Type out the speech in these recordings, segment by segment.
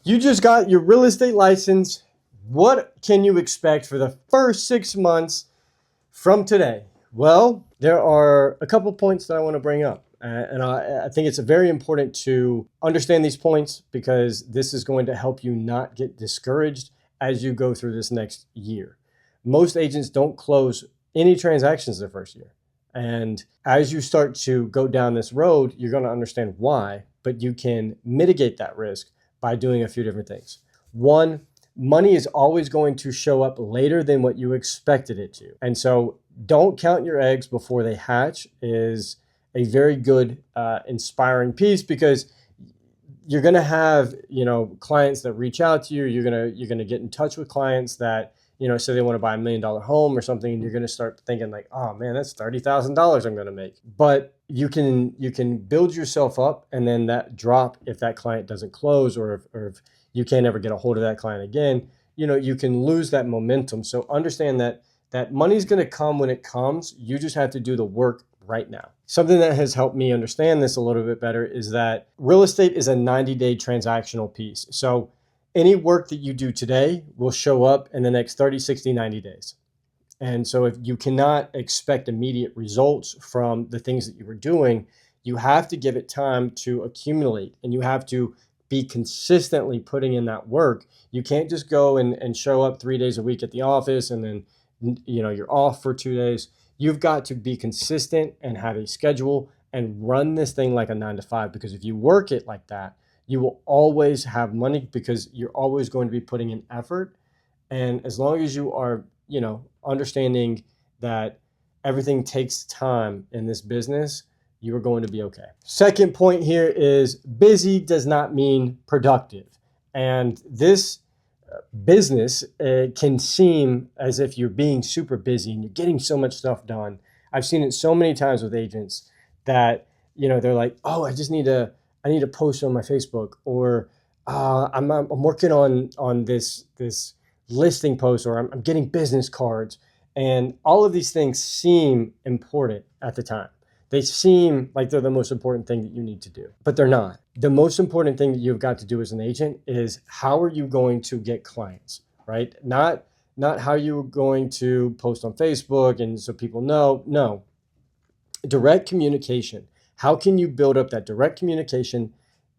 You just got your real estate license. What can you expect for the first 6 months from today? Well, there are a couple points that I want to bring up. And I think it's very important to understand these points because this is going to help you not get discouraged as you go through this next year. Most agents don't close any transactions their first year. And as you start to go down this road, you're going to understand why, but you can mitigate that risk by doing a few different things. One, money is always going to show up later than what you expected it to. And so don't count your eggs before they hatch is a very good, inspiring piece because you're going to have, clients that reach out to you. You're going to get in touch with clients that, say they want to buy $1 million home or something, and you're going to start thinking like, oh man, that's $30,000 I'm going to make. But you can build yourself up, and then that drop, if that client doesn't close or if you can't ever get a hold of that client again, you can lose that momentum. So understand that money's going to come when it comes. You just have to do the work right now. Something that has helped me understand this a little bit better is that real estate is a 90-day transactional piece. So any work that you do today will show up in the next 30, 60, 90 days. And so if you cannot expect immediate results from the things that you were doing, you have to give it time to accumulate, and you have to be consistently putting in that work. You can't just go and show up 3 days a week at the office and then you're off for 2 days. You've got to be consistent and have a schedule and run this thing like a 9 to 5, because if you work it like that, you will always have money because you're always going to be putting in effort. And as long as you are, understanding that everything takes time in this business, you are going to be okay. Second point here is busy does not mean productive. And this business can seem as if you're being super busy and you're getting so much stuff done. I've seen it so many times with agents that, they're like, oh, I need to post on my Facebook, or I'm working on this listing post, or I'm getting business cards. And all of these things seem important at the time. They seem like they're the most important thing that you need to do, but they're not. The most important thing that you've got to do as an agent is how are you going to get clients, right? Not how you're going to post on Facebook and so people know. No, direct communication. How can you build up that direct communication?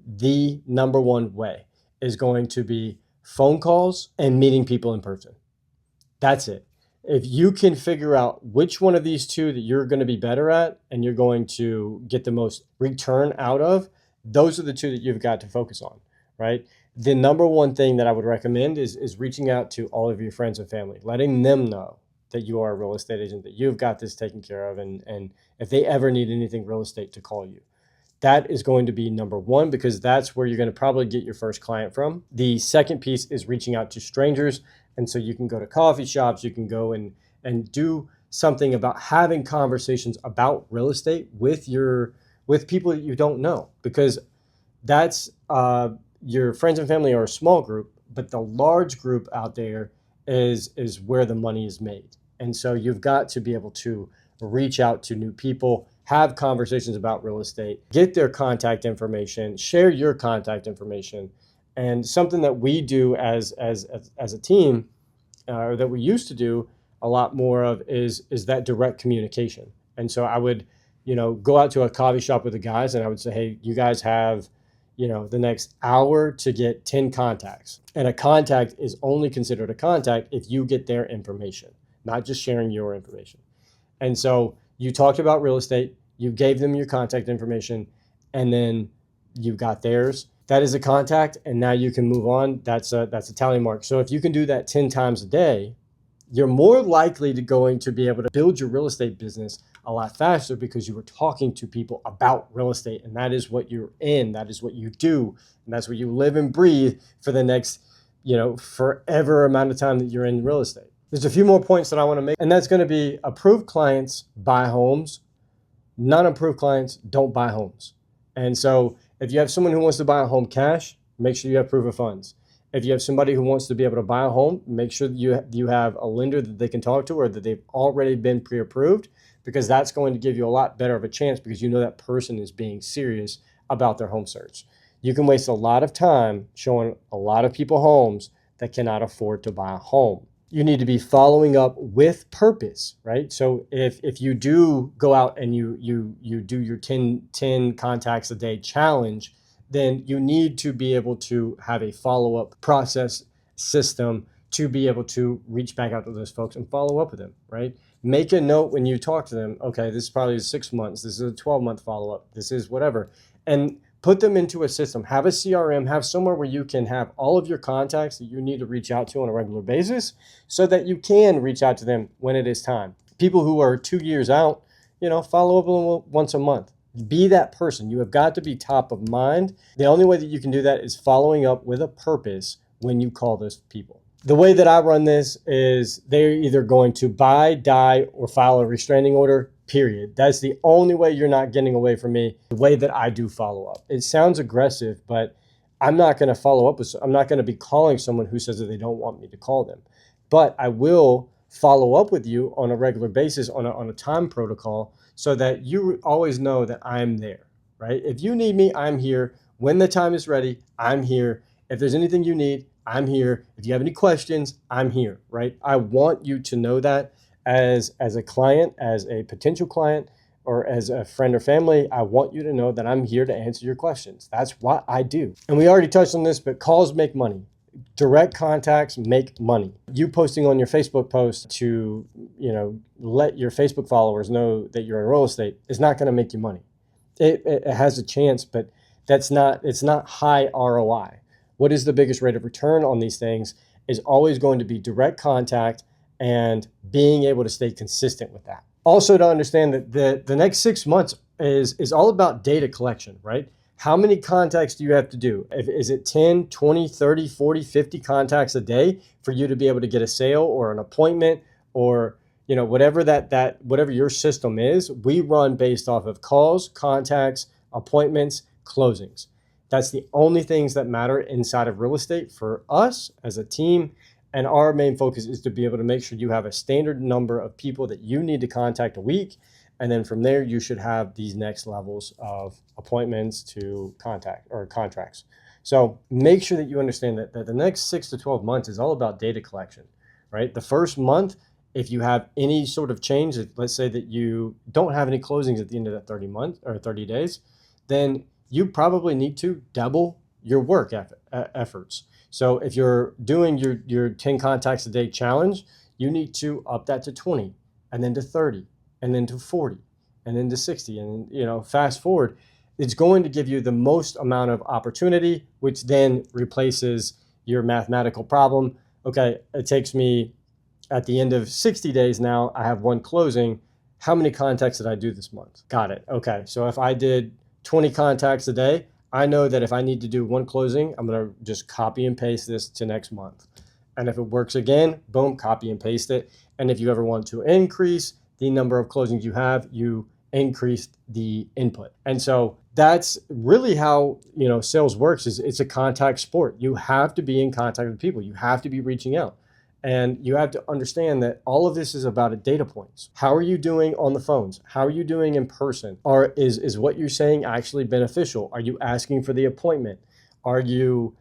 The number one way is going to be phone calls and meeting people in person. That's it. If you can figure out which one of these two that you're going to be better at and you're going to get the most return out of, those are the two that you've got to focus on, right? The number one thing that I would recommend is reaching out to all of your friends and family, letting them know that you are a real estate agent, that you've got this taken care of, and if they ever need anything real estate, to call you. That is going to be number one, because that's where you're going to probably get your first client from. The second piece is reaching out to strangers. And so you can go to coffee shops, you can go and do something about having conversations about real estate with people that you don't know, because that's your friends and family are a small group, but the large group out there is where the money is made. And so you've got to be able to reach out to new people, have conversations about real estate, get their contact information, share your contact information. And something that we do as a team, or that we used to do a lot more of, is that direct communication. And so I would, go out to a coffee shop with the guys, and I would say, hey, you guys have, the next hour to get 10 contacts. And a contact is only considered a contact if you get their information, not just sharing your information. And so you talked about real estate, you gave them your contact information, and then you got theirs. That is a contact, and now you can move on. That's a tally mark. So if you can do that 10 times a day, you're more likely to be able to build your real estate business a lot faster, because you were talking to people about real estate, and that is what you're in, that is what you do, and that's what you live and breathe for the next, forever amount of time that you're in real estate. There's a few more points that I want to make, and that's going to be approved clients buy homes, non-approved clients don't buy homes. And so if you have someone who wants to buy a home cash, make sure you have proof of funds. If you have somebody who wants to be able to buy a home, make sure that you have a lender that they can talk to, or that they've already been pre-approved, because that's going to give you a lot better of a chance, because that person is being serious about their home search. You can waste a lot of time showing a lot of people homes that cannot afford to buy a home. You need to be following up with purpose, right? So if you do go out and you do your 10 contacts a day challenge, then you need to be able to have a follow-up process system to be able to reach back out to those folks and follow up with them, right? Make a note when you talk to them, okay, this is probably 6 months, this is a 12-month follow-up, this is whatever. And put them into a system, have a CRM, have somewhere where you can have all of your contacts that you need to reach out to on a regular basis so that you can reach out to them when it is time. People who are 2 years out, follow up with them once a month. Be that person. You have got to be top of mind. The only way that you can do that is following up with a purpose when you call those people. The way that I run this is they're either going to buy, die, or file a restraining order, period. That's the only way you're not getting away from me, the way that I do follow up. It sounds aggressive, but I'm not going to follow up with, I'm not going to be calling someone who says that they don't want me to call them. But I will follow up with you on a regular basis on a time protocol so that you always know that I'm there, right? If you need me, I'm here. When the time is ready, I'm here. If there's anything you need, I'm here. If you have any questions, I'm here, right? I want you to know that as a client, as a potential client, or as a friend or family, I want you to know that I'm here to answer your questions. That's what I do. And we already touched on this, but calls make money. Direct contacts make money. You posting on your Facebook post to, let your Facebook followers know that you're in real estate is not going to make you money. It has a chance, but it's not high ROI. What is the biggest rate of return on these things is always going to be direct contact and being able to stay consistent with that. Also, to understand that the next 6 months is all about data collection, right? How many contacts do you have to do? Is it 10, 20, 30, 40, 50 contacts a day for you to be able to get a sale or an appointment or whatever whatever your system is? We run based off of calls, contacts, appointments, closings. That's the only things that matter inside of real estate for us as a team. And our main focus is to be able to make sure you have a standard number of people that you need to contact a week. And then from there, you should have these next levels of appointments to contact or contracts. So make sure that you understand that the next 6 to 12 months is all about data collection, right? The first month, if you have any sort of change, let's say that you don't have any closings at the end of that 30 days, then you probably need to double your work efforts. So if you're doing your 10 contacts a day challenge, you need to up that to 20 and then to 30 and then to 40 and then to 60. And, fast forward, it's going to give you the most amount of opportunity, which then replaces your mathematical problem. Okay, it takes me at the end of 60 days now, I have one closing. How many contacts did I do this month? Got it. Okay, so if I did 20 contacts a day, I know that if I need to do one closing, I'm going to just copy and paste this to next month. And if it works again, boom, copy and paste it. And if you ever want to increase the number of closings you have, you increase the input. And so that's really how, sales works. Is it's a contact sport. You have to be in contact with people. You have to be reaching out. And you have to understand that all of this is about data points. How are you doing on the phones? How are you doing in person? Is what you're saying actually beneficial? Are you asking for the appointment? Are you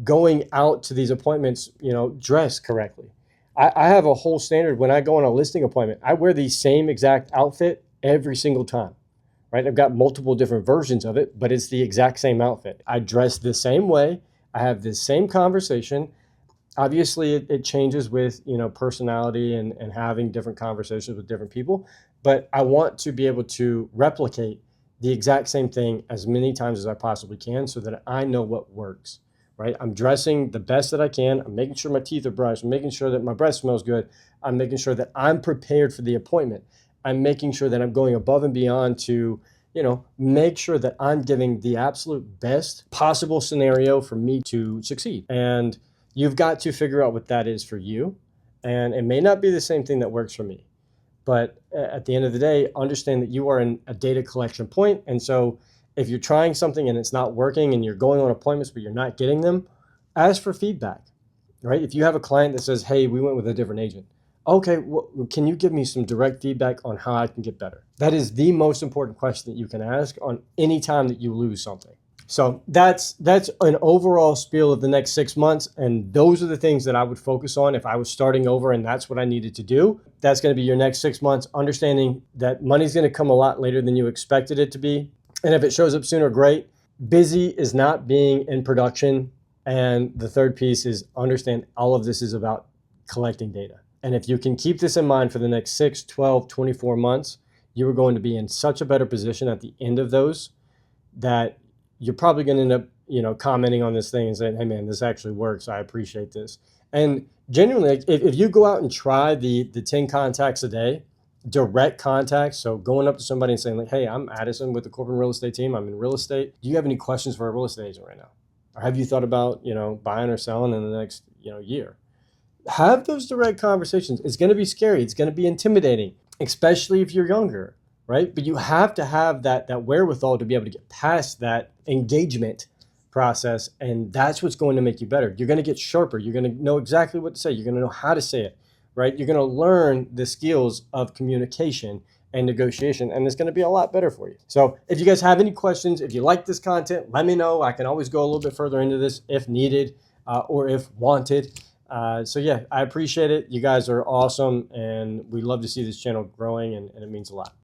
going out to these appointments, dressed correctly? I have a whole standard. When I go on a listing appointment, I wear the same exact outfit every single time, right? I've got multiple different versions of it, but it's the exact same outfit. I dress the same way. I have the same conversation. Obviously, it changes with, personality and having different conversations with different people. But I want to be able to replicate the exact same thing as many times as I possibly can so that I know what works, right? I'm dressing the best that I can. I'm making sure my teeth are brushed. I'm making sure that my breath smells good. I'm making sure that I'm prepared for the appointment. I'm making sure that I'm going above and beyond to, make sure that I'm giving the absolute best possible scenario for me to succeed. And you've got to figure out what that is for you. And it may not be the same thing that works for me. But at the end of the day, understand that you are in a data collection point. And so if you're trying something and it's not working and you're going on appointments but you're not getting them, ask for feedback, right? If you have a client that says, hey, we went with a different agent. Okay, well, can you give me some direct feedback on how I can get better? That is the most important question that you can ask on any time that you lose something. So that's an overall spiel of the next 6 months, and those are the things that I would focus on if I was starting over and that's what I needed to do. That's going to be your next 6 months, understanding that money's going to come a lot later than you expected it to be. And if it shows up sooner, great. Busy is not being in production. And the third piece is understand all of this is about collecting data. And if you can keep this in mind for the next 6, 12, 24 months, you are going to be in such a better position at the end of those that you're probably going to end up, commenting on this thing and saying, hey man, this actually works. I appreciate this. And genuinely, if you go out and try the 10 contacts a day, direct contacts, so going up to somebody and saying like, hey, I'm Addison with the Corporate Real Estate team. I'm in real estate. Do you have any questions for a real estate agent right now? Or have you thought about, buying or selling in the next, year? Have those direct conversations. It's going to be scary. It's going to be intimidating, especially if you're younger, right? But you have to have that wherewithal to be able to get past that engagement process. And that's what's going to make you better. You're going to get sharper. You're going to know exactly what to say. You're going to know how to say it, right? You're going to learn the skills of communication and negotiation, and it's going to be a lot better for you. So if you guys have any questions, if you like this content, let me know. I can always go a little bit further into this if needed or if wanted. So yeah, I appreciate it. You guys are awesome, and we love to see this channel growing, and it means a lot.